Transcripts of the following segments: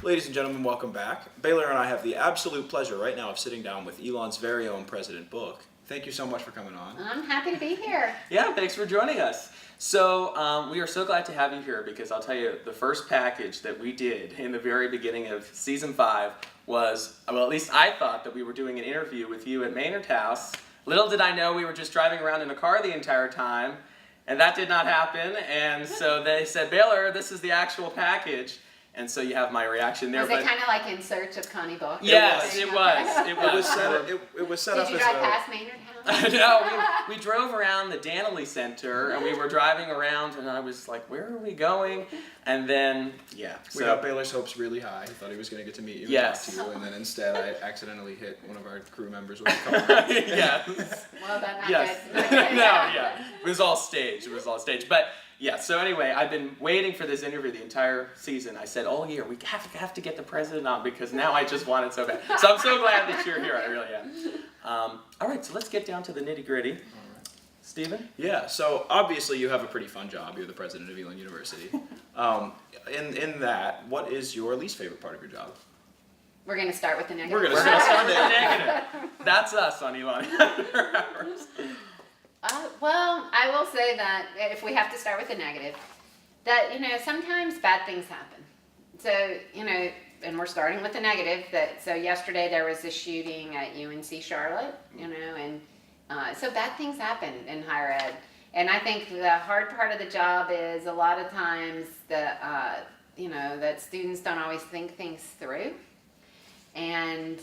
Ladies and gentlemen, welcome back. Baylor and I have the absolute pleasure right now of sitting down with Elon's very own President Book. Thank you so much for coming on. I'm happy to be here. Yeah, thanks for joining us. So we are so glad to have you here because I'll tell you, the first package that we did in the very beginning of season 5 was, well, at least I thought that we were doing an interview with you at Maynard House. Little did I know we were just driving around in a car the entire time, and that did not happen. And so they said, Baylor, this is the actual package. And so you have my reaction there. Was it kind of like In Search of Connie Book? Yes, it was. It was set up Did you as drive past Maynard House? No, we drove around the Dannelly Center, and we were driving around, and I was like, where are we going? And then, yeah. We got Baylor's hopes really high. He thought he was going to get to meet you and Yes. talk to you, and then instead I accidentally hit one of our crew members with a car. Yes. Well, that's not Yes. good. Not good. No, yeah. It was all staged. But yeah, so anyway, I've been waiting for this interview the entire season. I said all year, we have to get the president on because now I just want it so bad. So I'm so glad that you're here. I really am. All right, so let's get down to the nitty-gritty. Stephen? Yeah, so obviously you have a pretty fun job. You're the president of Elon University. In that, what is your least favorite part of your job? We're going to start with the negative. We're gonna We're going to start with the negative. That's us on Elon. Well, I will say that if we have to start with the negative, that, sometimes bad things happen. So, and we're starting with the negative, so yesterday there was a shooting at UNC Charlotte, and so bad things happen in higher ed. And I think the hard part of the job is a lot of times that students don't always think things through. And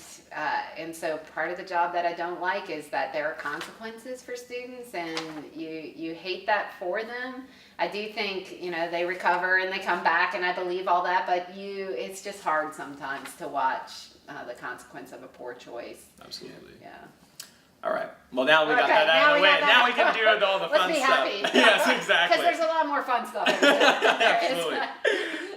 so part of the job that I don't like is that there are consequences for students, and you hate that for them. I do think, they recover and they come back, and I believe all that, but it's just hard sometimes to watch the consequence of a poor choice. Absolutely. Yeah. All right. Well, now we got that out of the way. Now we can do all the fun Let's be stuff. happy. Yes, exactly. Because there's a lot more fun stuff. Absolutely.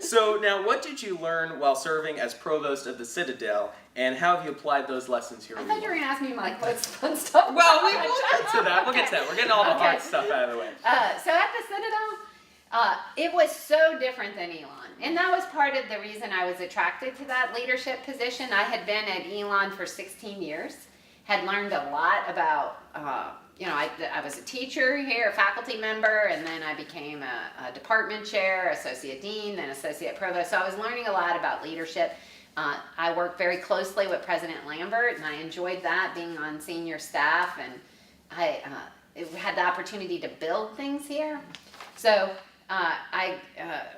So now, what did you learn while serving as provost of the Citadel, and how have you applied those lessons here? I thought you were going to ask me, what's the fun stuff? Well, we'll get to that. We'll get to that. We're getting all the hard stuff out of the way. So at the Citadel, it was so different than Elon. And that was part of the reason I was attracted to that leadership position. I had been at Elon for 16 years, had learned a lot about, I was a teacher here, a faculty member, and then I became a department chair, associate dean, then associate provost. So I was learning a lot about leadership. I worked very closely with President Lambert, and I enjoyed that, being on senior staff, and I had the opportunity to build things here. So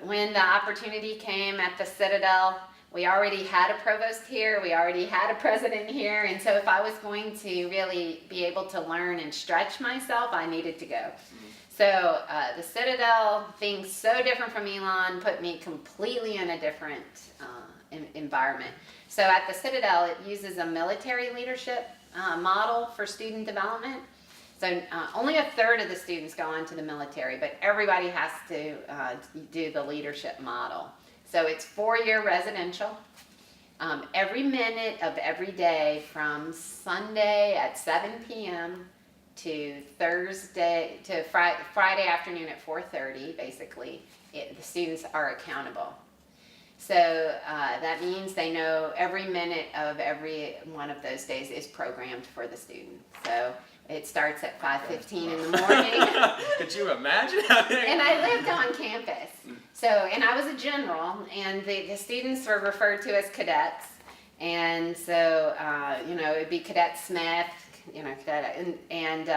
when the opportunity came at the Citadel, we already had a provost here, we already had a president here, and so if I was going to really be able to learn and stretch myself, I needed to go. So the Citadel, being so different from Elon, put me completely in a different environment. So at the Citadel, it uses a military leadership model for student development. So only a third of the students go on to the military, but everybody has to do the leadership model. So it's 4-year residential. Every minute of every day from Sunday at 7 p.m. to Friday afternoon at 4:30, basically, the students are accountable. So that means they know every minute of every one of those days is programmed for the student. So it starts at 5:15 in the morning. Could you imagine? And I lived on campus. So, and I was a general, and the students were referred to as cadets. And so, it'd be Cadet Smith, cadet, and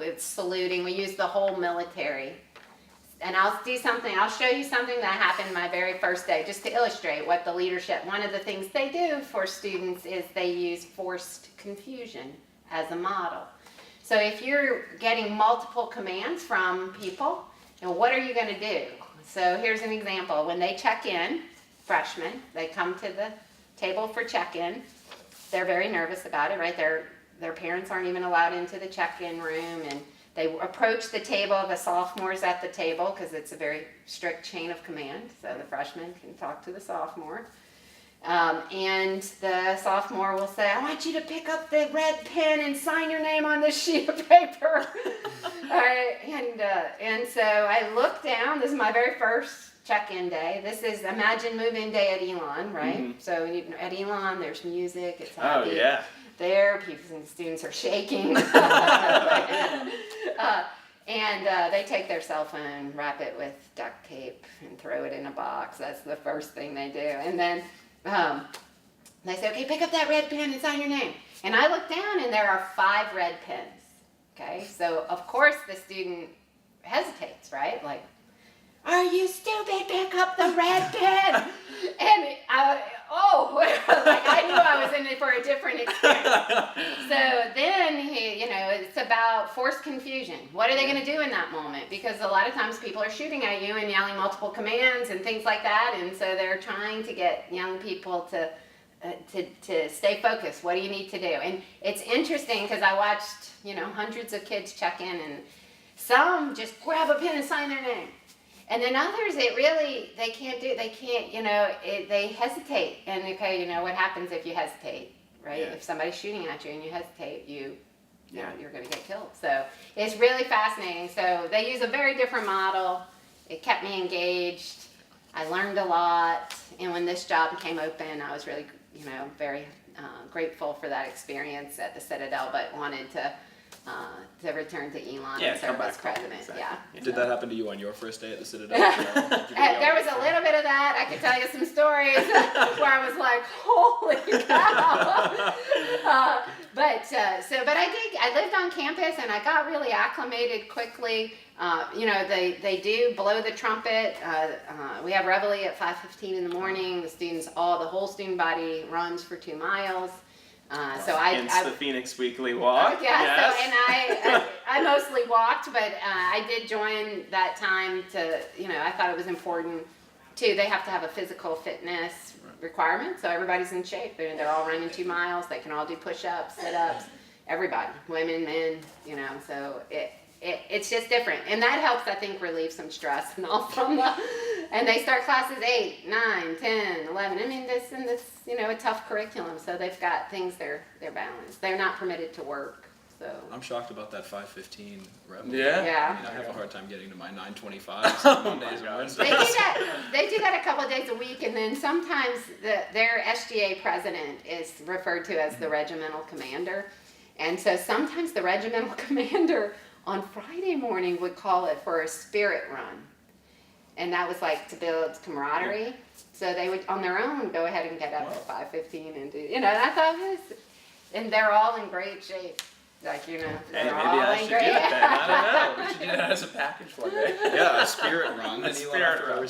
it's saluting. We used the whole military. And I'll show you something that happened my very first day, just to illustrate what the leadership, one of the things they do for students is they use forced confusion as a model. So if you're getting multiple commands from people, what are you going to do? So here's an example. When they check in, freshmen, they come to the table for check-in. They're very nervous about it, right? Their parents aren't even allowed into the check-in room, and they approach the table. The sophomores at the table, because it's a very strict chain of command, so the freshmen can talk to the sophomore. And the sophomore will say, I want you to pick up the red pen and sign your name on this sheet of paper. All right, and so I look down. This is my very first check-in day. This is imagine move-in day at Elon, right? Mhm. So at Elon, there's music. It's Oh, happy. yeah. There, people and students are shaking. They take their cell phone, wrap it with duct tape, and throw it in a box. That's the first thing they do. And then they say, okay, pick up that red pen and sign your name. And I look down, and there are 5 red pens. Okay, so of course the student hesitates, right? Like, are you stupid? Pick up the red pen. And like I knew I was in it for a different experience. So then it's about forced confusion. What are they going to do in that moment? Because a lot of times people are shooting at you and yelling multiple commands and things like that, and so they're trying to get young people to stay focused. What do you need to do? And it's interesting because I watched hundreds of kids check in, and some just grab a pen and sign their name. And then others, they hesitate. And okay, what happens if you hesitate, right? Yeah. If somebody's shooting at you and you hesitate, you're going to get killed. So it's really fascinating. So they use a very different model. It kept me engaged. I learned a lot. And when this job came open, I was really, very grateful for that experience at the Citadel, but wanted to return to Elon and serve as president. Exactly. Yeah. Did that happen to you on your first day at the Citadel? There was a little bit of that. I could tell you some stories where I was like, "Holy cow!" But I lived on campus, and I got really acclimated quickly. They do blow the trumpet. We have reveille at 5:15 in the morning. The whole student body runs for 2 miles. Hence the Phoenix Weekly Walk. Yeah, Yes. so, and I mostly walked, but I did join that time to, I thought it was important too. They have to have a physical fitness requirement, so everybody's in shape. They're all running 2 miles. They can all do push-ups, sit-ups, everybody, women, men, so it's just different. And that helps, I think, relieve some stress and all and they start classes 8, 9, 10, 11. I mean, this a tough curriculum, so they've got things they're balanced. They're not permitted to work, so. I'm shocked about that 5:15 rebel. Yeah. Yeah. I have a hard time getting to my 9:25 on Mondays and Wednesdays. They do that a couple of days a week, and then sometimes their SGA president is referred to as the regimental commander. And so sometimes the regimental commander on Friday morning would call it for a spirit run. And that was like to build camaraderie. So they would, on their own, go ahead and get up at 5:15 and do, and I thought, and they're all in great shape. Like, Hey, they're maybe all I in should great do it then. I don't know. We should do that as a package one day. Yeah, a spirit run. A spirit run.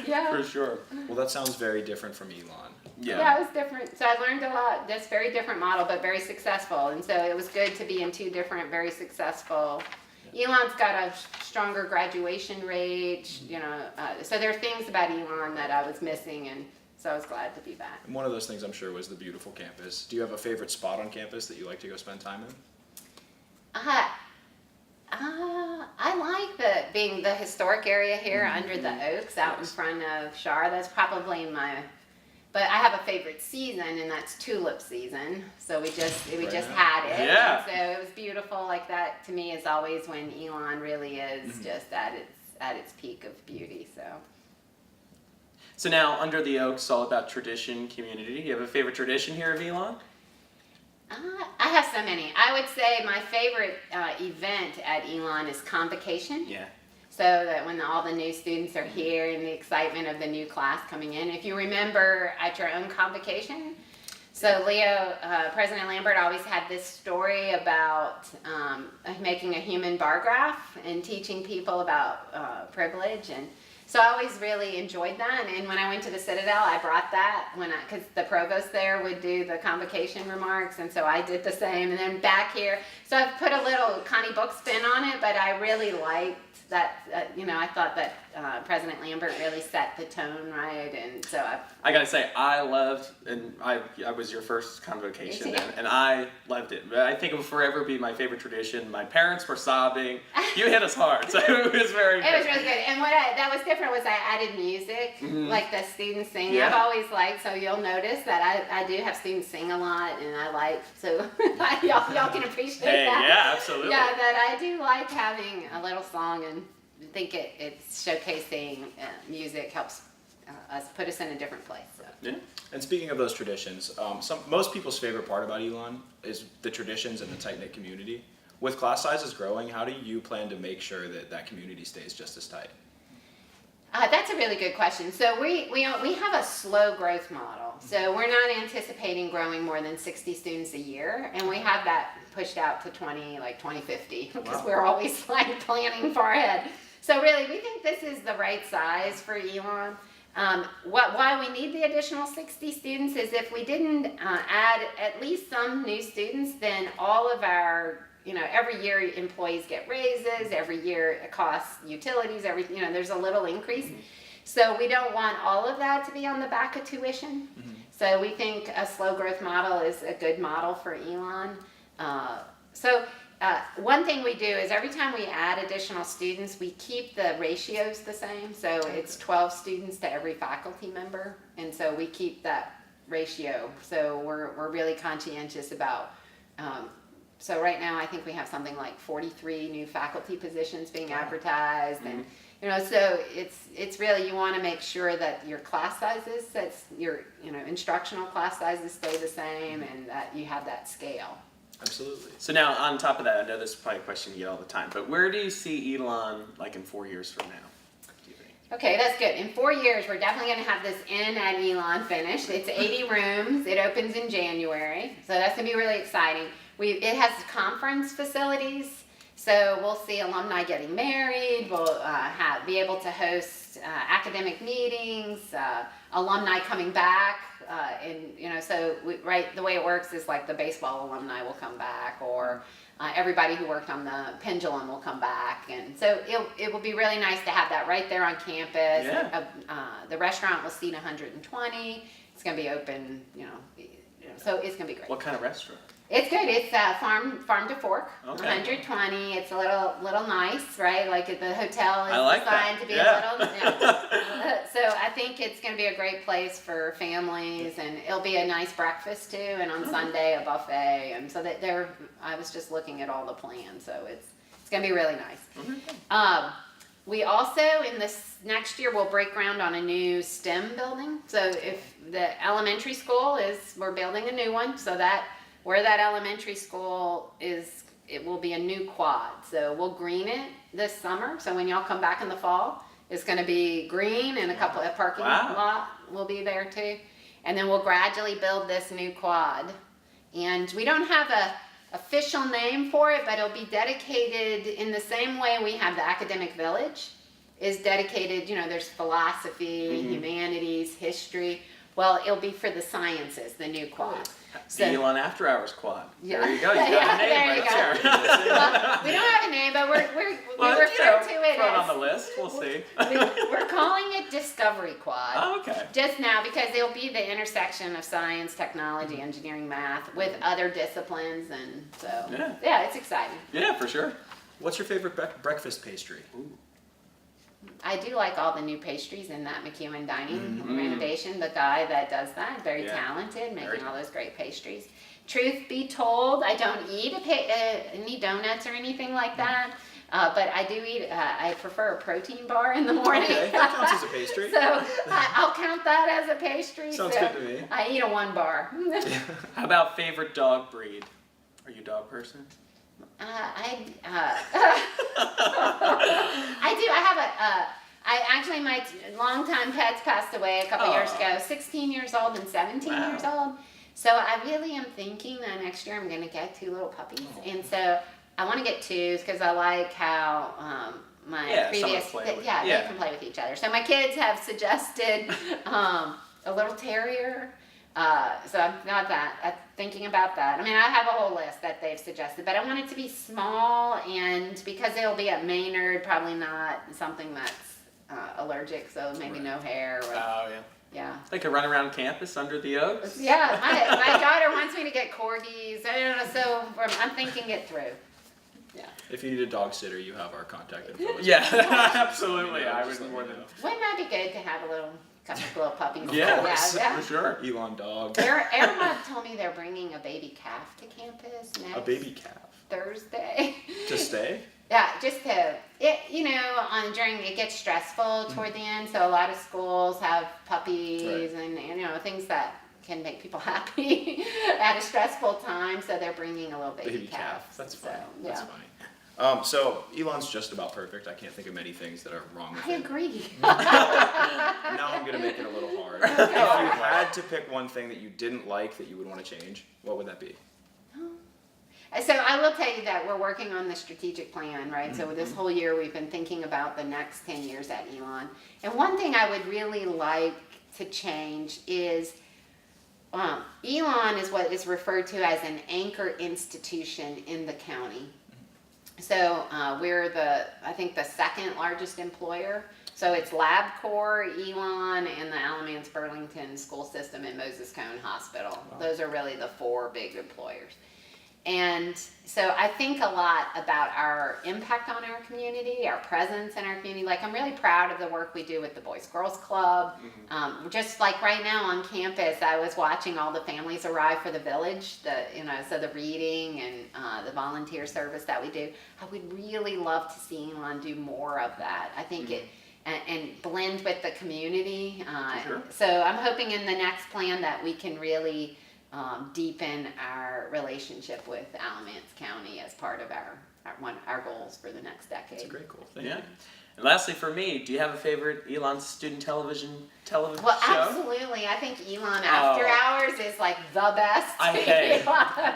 Yeah. For sure. Well, that sounds very different from Elon. Yeah, it was different. So I learned a lot. That's a very different model, but very successful. And so it was good to be in 2 different, very successful. Elon's got a stronger graduation rate, so there are things about Elon that I was missing, and so I was glad to be back. And one of those things I'm sure was the beautiful campus. Do you have a favorite spot on campus that you like to go spend time in? I like being the historic area here under the oaks out in front of Shar. That's probably but I have a favorite season, and that's tulip season. So we just had it. Yeah. And so it was beautiful. Like that to me is always when Elon really is just at its peak of beauty. So now, under the oaks, all about tradition, community. Do you have a favorite tradition here at Elon? I have so many. I would say my favorite event at Elon is convocation. Yeah. So that when all the new students are here and the excitement of the new class coming in. If you remember at your own convocation, so President Lambert always had this story about making a human bar graph and teaching people about privilege. And so I always really enjoyed that. And when I went to the Citadel, I brought that because the provost there would do the convocation remarks. And so I did the same. And then back here, so I've put a little Connie Book spin on it, but I really liked that, I thought that President Lambert really set the tone right, and so I gotta say, I loved, and I was your first convocation, and I loved it. I think it will forever be my favorite tradition. My parents were sobbing. You hit us hard, so it was very good. It was really good, and that was different was I added music, like the students singing. Yeah. I've always liked, so you'll notice that I do have students sing a lot, and I like, so y'all can appreciate that. Yeah, absolutely. Yeah, that I do like having a little song and think it's showcasing music helps us put us in a different place. So. Yeah. And speaking of those traditions, most people's favorite part about Elon is the traditions and the tight-knit community. With class sizes growing, how do you plan to make sure that that community stays just as tight? That's a really good question. So we have a slow growth model. So we're not anticipating growing more than 60 students a year, and we have that pushed out to 2050, because Wow. we're always like planning far ahead. So really, we think this is the right size for Elon. Why we need the additional 60 students is if we didn't add at least some new students, then all of our, every year employees get raises, every year it costs utilities, there's a little increase. Mm-hmm. So we don't want all of that to be on the back of tuition. Mm-hmm. So we think a slow growth model is a good model for Elon. One thing we do is every time we add additional students, we keep the ratios the same. So it's 12 students to every faculty member, and so we keep that ratio. So we're really conscientious about. So right now, I think we have something like 43 new faculty positions being advertised, and so it's really, you want to make sure that your class sizes, that's your instructional class sizes stay the same, and that you have that scale. Absolutely. So now, on top of that, I know this is probably a question you get all the time, but where do you see Elon like in 4 years from now, do you think? Okay, that's good. In 4 years, we're definitely going to have this Inn at Elon finished. It's 80 rooms. It opens in January, so that's going to be really exciting. It has conference facilities, so we'll see alumni getting married. We'll be able to host academic meetings, alumni coming back. The way it works is like the baseball alumni will come back, or everybody who worked on the pendulum will come back, and so it will be really nice to have that right there on campus. Yeah. The restaurant will seat 120. It's going to be open, so it's going to be great. What kind of restaurant? It's good. It's farm to fork. Okay. 120. It's a little nice, right? Like the hotel is I like designed that. to be Yeah. a little. Yeah. So I think it's going to be a great place for families, and it'll be a nice breakfast too, and on Sunday a buffet, and so that I was just looking at all the plans, so it's going to be really nice. We also, in this next year, will break ground on a new STEM building. So if the elementary school we're building a new one, so that. Where that elementary school is, it will be a new quad. So we'll green it this summer. So when y'all come back in the fall, it's going to be green, and a parking lot will be there too. And then we'll gradually build this new quad. And we don't have a official name for it, but it'll be dedicated in the same way we have the academic village is dedicated. There's philosophy, humanities, history. Well, it'll be for the sciences, the new quad. The Elon After Hours Quad. Yeah. There you go. You got a name there you right go. there. Well, we don't have a name, but we refer to it throw it as. on the list. We'll see. We're calling it Discovery Quad. Oh, okay. Just now, because it'll be the intersection of science, technology, engineering, math with other disciplines, and so yeah, it's exciting. Yeah, for sure. What's your favorite breakfast pastry? Ooh. I do like all the new pastries in that McEwen dining renovation. The guy that does that, very talented, making all those great pastries. Truth be told, I don't eat any donuts or anything like that, but I do eat. I prefer a protein bar in the morning. Okay, that counts as a pastry. So I'll count that as a pastry. Sounds so good to me. I eat a one bar. How about favorite dog breed? Are you a dog person? I actually, my longtime pets passed away a couple years ago, 16 years old and 17 years old. So I really am thinking that next year I'm going to get 2 little puppies. And so I want to get 2s because I like how my previous, they can play with each other. So my kids have suggested a little terrier. So I've got that. I'm thinking about that. I mean, I have a whole list that they've suggested, but I want it to be small, and because it'll be at Maynard, probably not something that's allergic, so maybe no hair. Or, yeah. They could run around campus under the oaks. Yeah, my daughter wants me to get corgis. I don't know, so I'm thinking it through. Yeah. If you need a dog sitter, you have our contact info. Yeah, absolutely. I would more than. Wouldn't that be good to have a couple of little puppies? Yeah, for sure. Elon dog. Everyone told me they're bringing a baby calf to campus next A baby calf. Thursday. To stay? Yeah, just to, during, it gets stressful toward the end, so a lot of schools have puppies and, things that can make people happy at a stressful time, so they're bringing a little baby calf. That's so, funny. yeah. That's funny. So Elon's just about perfect. I can't think of many things that are wrong with I it. agree. Now I'm gonna make it a little hard. If you had to pick one thing that you didn't like that you would want to change, what would that be? So I will tell you that we're working on the strategic plan, right? So this whole year we've been thinking about the next 10 years at Elon. And one thing I would really like to change is Elon is what is referred to as an anchor institution in the county. So we're I think the second largest employer. So it's LabCorp, Elon, and the Alamance Burlington School System and Moses Cone Hospital. Wow. Those are really the four big employers. And so I think a lot about our impact on our community, our presence in our community. Like, I'm really proud of the work we do with the Boys Girls Club. Just like right now on campus, I was watching all the families arrive for the village, so the reading and the volunteer service that we do. I would really love to see Elon do more of that. I think and blend with the community. Sure. So I'm hoping in the next plan that we can really deepen our relationship with Alamance County as part of our goals for the next decade. That's a great goal. Thank you. And lastly, for me, do you have a favorite Elon student television Well, show? absolutely. I think Elon After Hours is like the best.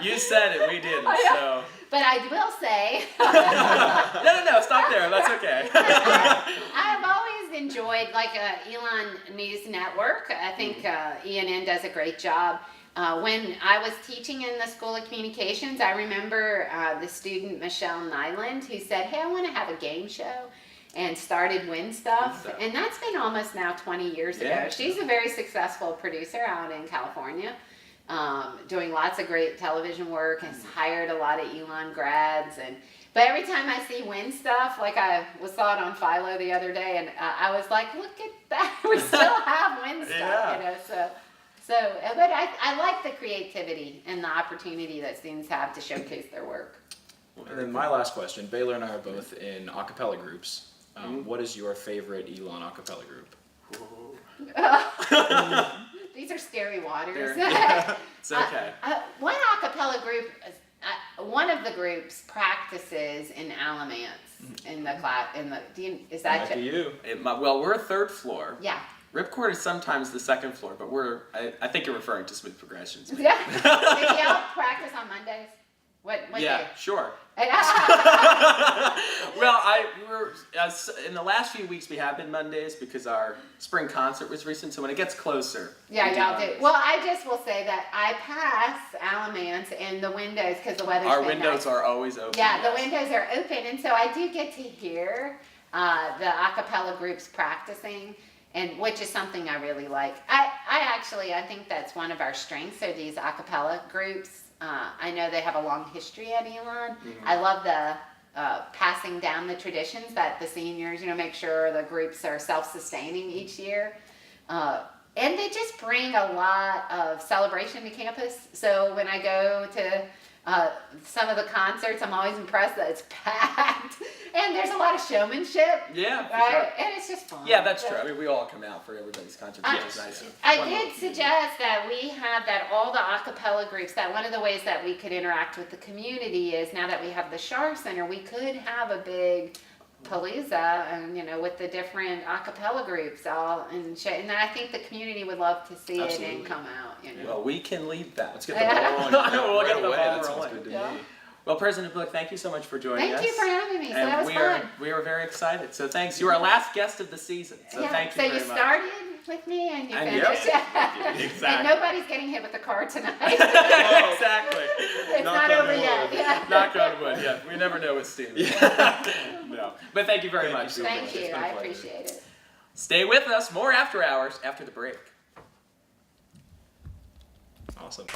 You said it, we didn't. So. But I will say. No, stop there. That's okay. I've always enjoyed Elon News Network. I think ENN does a great job. When I was teaching in the School of Communications, I remember the student Michelle Nyland who said, "Hey, I want to have a game show," and started Win Stuff. And that's been almost now 20 years ago. She's a very successful producer out in California, doing lots of great television work, has hired a lot of Elon grads. But every time I see Win Stuff, like I saw it on Philo the other day, and I was like, look at that, we still have Win Stuff, but I like the creativity and the opportunity that students have to showcase their work. And then my last question, Baylor and I are both in a cappella groups. What is your favorite Elon a cappella group? These are scary waters. It's okay. One a cappella group, one of the groups practices in Alamance in the class. Is that Might be you? Well, we're a third floor. Yeah. Ripcord is sometimes the second floor, but I think you're referring to Smooth Progressions. Yeah. Maybe y'all practice on Mondays. What yeah, day? Sure. Well, in the last few weeks we have been Mondays because our spring concert was recent. So when it gets closer, yeah, y'all do. Well, I just will say that I pass Alamance and the windows because the weather's our been windows nice. are always open. Yeah, the windows are open, and so I do get to hear the a cappella groups practicing. And which is something I really like. I think that's one of our strengths are these a cappella groups. I know they have a long history at Elon. I love the passing down the traditions that the seniors, make sure the groups are self-sustaining each year. And they just bring a lot of celebration to campus. So when I go to some of the concerts, I'm always impressed that it's packed. And there's a lot of showmanship. Yeah, right? Sure. And it's just fun. Yeah, that's true. I mean, we all come out for everybody's concert, which is nice. I did suggest that we have that all the a cappella groups, that one of the ways that we could interact with the community is now that we have the Shar Center, we could have a big palooza and with the different a cappella groups all and I think the community would love to see it and come out. Well, we can lead that. Let's get the ball rolling. We'll get the ball That sounds rolling. good to Yeah. me. Well, President Book, thank you so much for joining us. Thank you for having me. So And that was fun. we are very excited. So thanks. You are our last guest of the season. So thank you very much. So you started with me and you And finished. Exactly. And nobody's getting hit with the car tonight. Exactly. It's not over yet. Yeah. Knock on wood. Yeah, we never know with Steve. No, but thank you very much. Thank you. It's been a I pleasure. appreciate it. Stay with us. More After Hours after the break. Awesome.